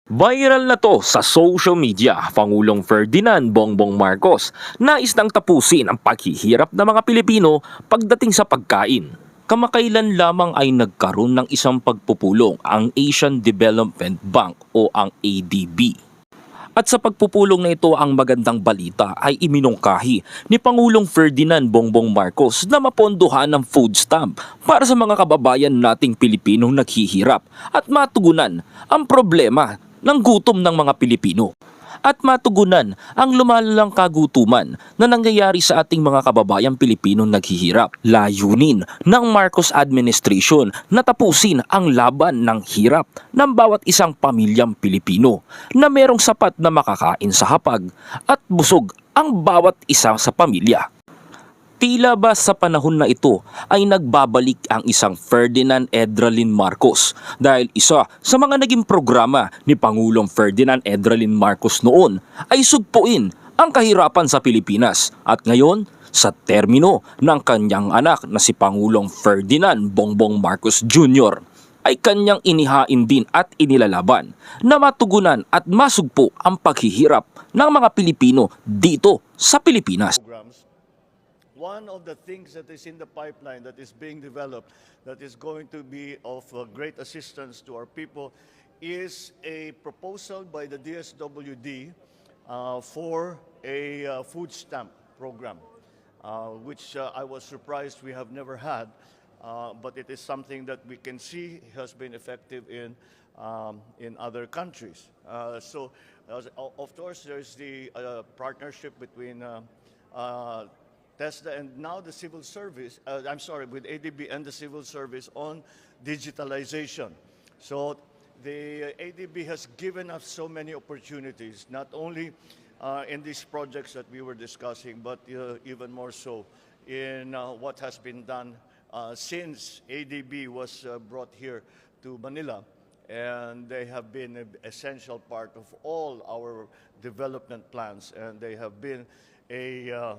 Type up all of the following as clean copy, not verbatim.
Viral na to sa social media, Pangulong Ferdinand Bongbong Marcos nais nang tapusin ang paghihirap ng mga Pilipino pagdating sa pagkain. Kamakailan lamang ay nagkaroon ng isang pagpupulong ang Asian Development Bank o ang ADB. At sa pagpupulong na ito, ang magandang balita ay iminungkahi ni Pangulong Ferdinand Bongbong Marcos na mapondohan ng food stamp para sa mga kababayan nating Pilipinong naghihirap at matugunan ang problema ng gutom ng mga Pilipino. At matugunan ang lumalalang kagutuman na nangyayari sa ating mga kababayang Pilipinong naghihirap. Layunin ng Marcos administration na tapusin ang laban ng hirap ng bawat isang pamilyang Pilipino na merong sapat na makakain sa hapag at busog ang bawat isa sa pamilya. Tila ba sa panahon na ito ay nagbabalik ang isang Ferdinand Edralin Marcos dahil isa sa mga naging programa ni Pangulong Ferdinand Edralin Marcos noon ay sugpuin ang kahirapan sa Pilipinas at ngayon sa termino ng kanyang anak na si Pangulong Ferdinand Bongbong Marcos Jr. ay kanyang inihain din at inilalaban na matugunan at masugpo ang paghihirap ng mga Pilipino dito sa Pilipinas. One of the things that is in the pipeline that is being developed that is going to be of great assistance to our people is a proposal by the DSWD for a food stamp program, which I was surprised we have never had, but it is something that we can see has been effective in other countries. Of course, there's the partnership between TESDA and now the civil service, with ADB and the civil service on digitalization. So the ADB has given us so many opportunities, not only in these projects that we were discussing, but even more so in what has been done since ADB was brought here to Manila. And they have been an essential part of all our development plans, and they have been a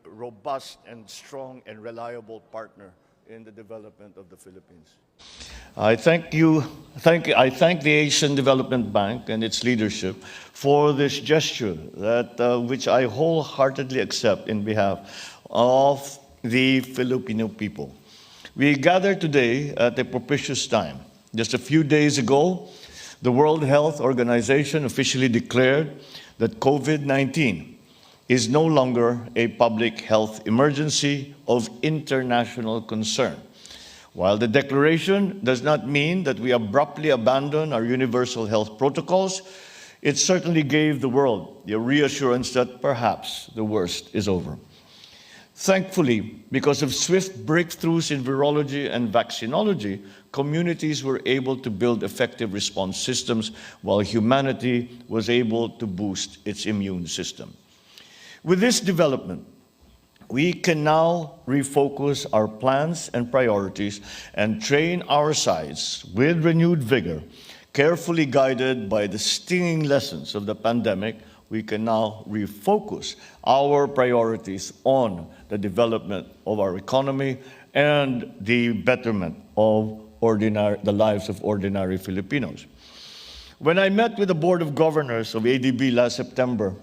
robust and strong and reliable partner in the development of the Philippines. I thank the Asian Development Bank and its leadership for this gesture which I wholeheartedly accept in behalf of the Filipino people. We gather today at a propitious time. Just a few days ago, the World Health Organization officially declared that COVID-19 is no longer a public health emergency of international concern. While the declaration does not mean that we abruptly abandon our universal health protocols, it certainly gave the world the reassurance that perhaps the worst is over. Thankfully, because of swift breakthroughs in virology and vaccinology, communities were able to build effective response systems while humanity was able to boost its immune system. With this development, we can now refocus our plans and priorities and train our sides with renewed vigor. Carefully guided by the stinging lessons of the pandemic, we can now refocus our priorities on the development of our economy and the betterment of the lives of ordinary Filipinos. When I met with the Board of Governors of ADB last September,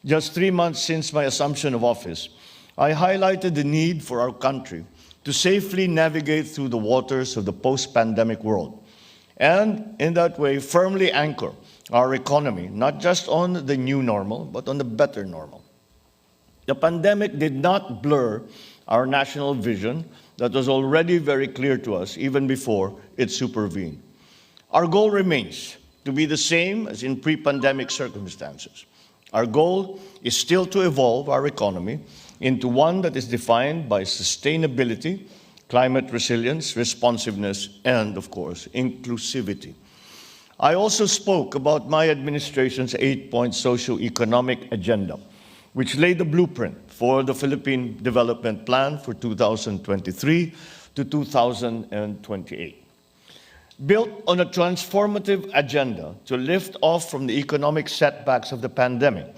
just 3 months since my assumption of office, I highlighted the need for our country to safely navigate through the waters of the post-pandemic world, and in that way firmly anchor our economy, not just on the new normal, but on the better normal. The pandemic did not blur our national vision that was already very clear to us even before it supervened. Our goal remains to be the same as in pre-pandemic circumstances. Our goal is still to evolve our economy into one that is defined by sustainability, climate resilience, responsiveness, and, of course, inclusivity. I also spoke about my administration's 8-point socio-economic agenda, which laid the blueprint for the Philippine Development Plan for 2023 to 2028. Built on a transformative agenda to lift off from the economic setbacks of the pandemic,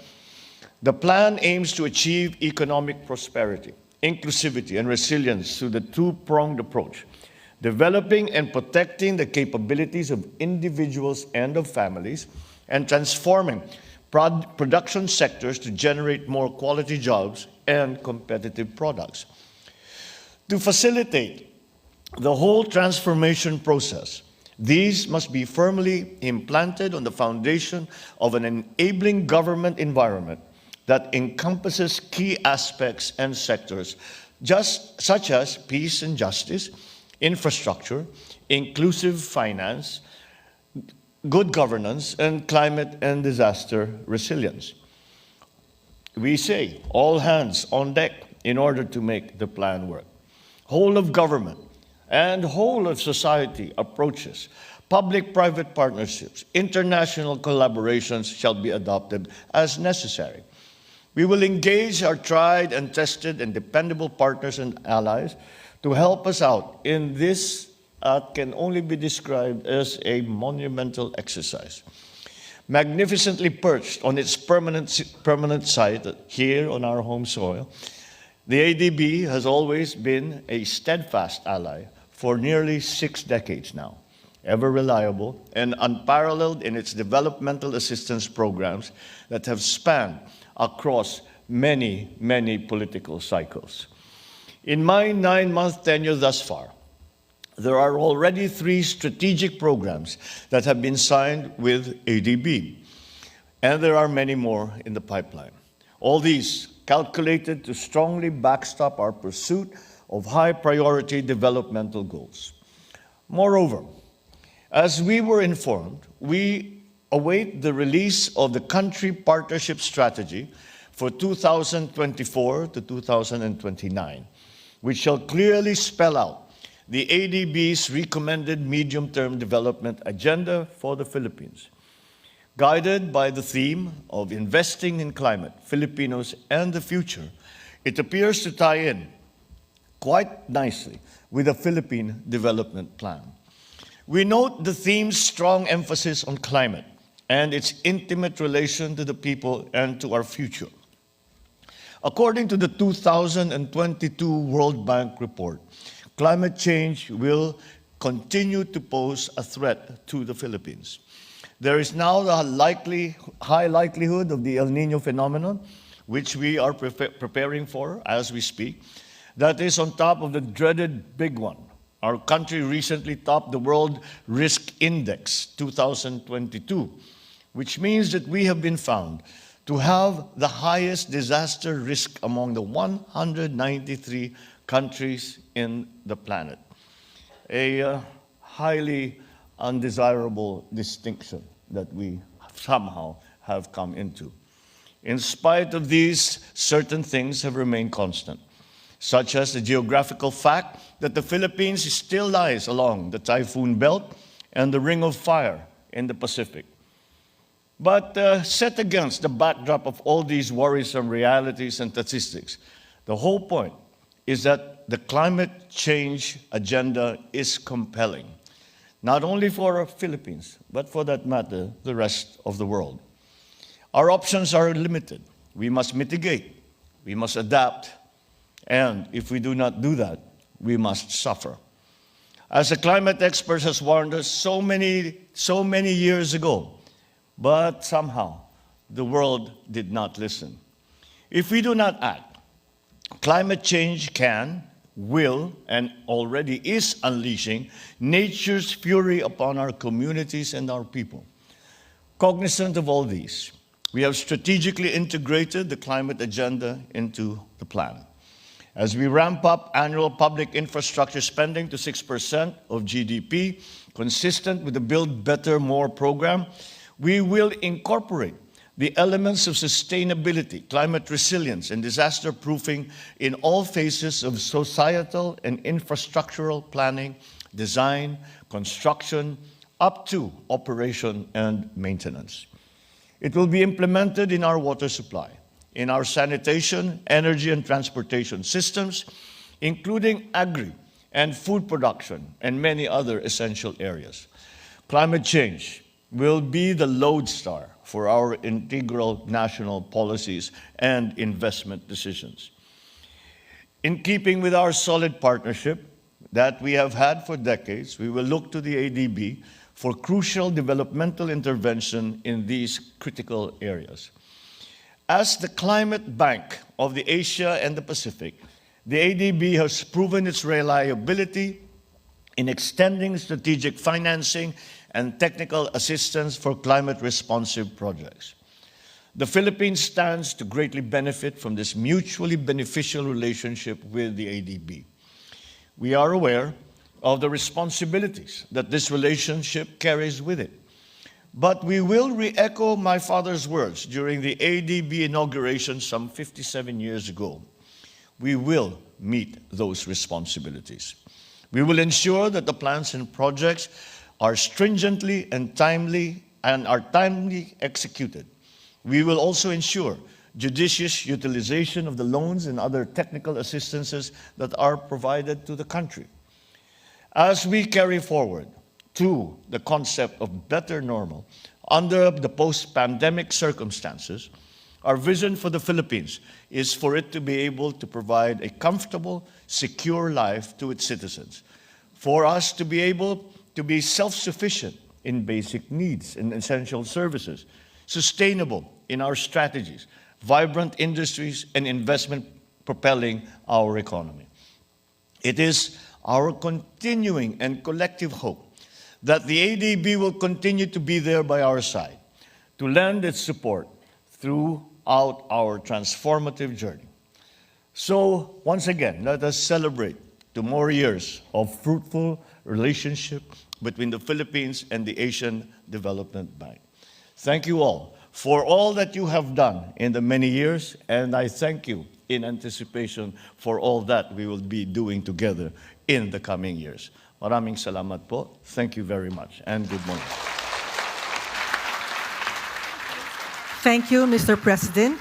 the plan aims to achieve economic prosperity, inclusivity, and resilience through the two-pronged approach. developing and protecting the capabilities of individuals and of families, and transforming production sectors to generate more quality jobs and competitive products. To facilitate the whole transformation process, these must be firmly implanted on the foundation of an enabling government environment that encompasses key aspects and sectors, such as peace and justice, infrastructure, inclusive finance, good governance, and climate and disaster resilience. We say all hands on deck in order to make the plan work. Whole of government and whole of society approaches, public-private partnerships, international collaborations shall be adopted as necessary. We will engage our tried and tested and dependable partners and allies to help us out in this can only be described as a monumental exercise. Magnificently perched on its permanent site here on our home soil, the ADB has always been a steadfast ally for nearly 6 decades now, ever reliable and unparalleled in its developmental assistance programs that have spanned across many, many political cycles. In my 9-month tenure thus far, there are already 3 strategic programs that have been signed with ADB, and there are many more in the pipeline. All these calculated to strongly backstop our pursuit of high-priority developmental goals. Moreover, as we were informed, we await the release of the country partnership strategy for 2024 to 2029, which shall clearly spell out the ADB's recommended medium-term development agenda for the Philippines. Guided by the theme of investing in climate, Filipinos, and the future, it appears to tie in quite nicely with the Philippine Development Plan. We note the theme's strong emphasis on climate and its intimate relation to the people and to our future. According to the 2022 World Bank report, climate change will continue to pose a threat to the Philippines. There is now the high likelihood of the El Niño phenomenon, which we are preparing for as we speak. That is on top of the dreaded big one. Our country recently topped the World Risk Index 2022, which means that we have been found to have the highest disaster risk among the 193 countries in the planet. A highly undesirable distinction that we somehow have come into. In spite of these, certain things have remained constant, such as the geographical fact that the Philippines still lies along the typhoon belt and the ring of fire in the Pacific. But set against the backdrop of all these worrisome realities and statistics, the whole point is that the climate change agenda is compelling, not only for our Philippines, but for that matter, the rest of the world. Our options are limited. We must mitigate, we must adapt, and if we do not do that, we must suffer. As the climate experts has warned us so many years ago, but somehow the world did not listen. If we do not act, climate change can, will, and already is unleashing nature's fury upon our communities and our people. Cognizant of all these, we have strategically integrated the climate agenda into the plan. As we ramp up annual public infrastructure spending to 6% of GDP, consistent with the Build Better More program, we will incorporate the elements of sustainability, climate resilience, and disaster proofing in all phases of societal and infrastructural planning, design, construction, up to operation and maintenance. It will be implemented in our water supply, in our sanitation, energy, and transportation systems, including agri and food production, and many other essential areas. Climate change will be the lodestar for our integral national policies and investment decisions. In keeping with our solid partnership that we have had for decades, we will look to the ADB for crucial developmental intervention in these critical areas. As the climate bank of the Asia and the Pacific, the ADB has proven its reliability in extending strategic financing and technical assistance for climate-responsive projects. The Philippines stands to greatly benefit from this mutually beneficial relationship with the ADB. We are aware of the responsibilities that this relationship carries with it. But we will re-echo my father's words during the ADB inauguration some 57 years ago. We will meet those responsibilities. We will ensure that the plans and projects are stringently and timely executed. We will also ensure judicious utilization of the loans and other technical assistances that are provided to the country. As we carry forward to the concept of better normal under the post-pandemic circumstances, our vision for the Philippines is for it to be able to provide a comfortable, secure life to its citizens, for us to be able to be self-sufficient in basic needs and essential services, sustainable in our strategies, vibrant industries and investment propelling our economy. It is our continuing and collective hope that the ADB will continue to be there by our side to lend its support throughout our transformative journey. So, once again, let us celebrate 2 more years of fruitful relationship between the Philippines and the Asian Development Bank. Thank you all for all that you have done in the many years, and I thank you in anticipation for all that we will be doing together in the coming years. Maraming salamat po. Thank you very much, and good morning. Thank you, Mr. President.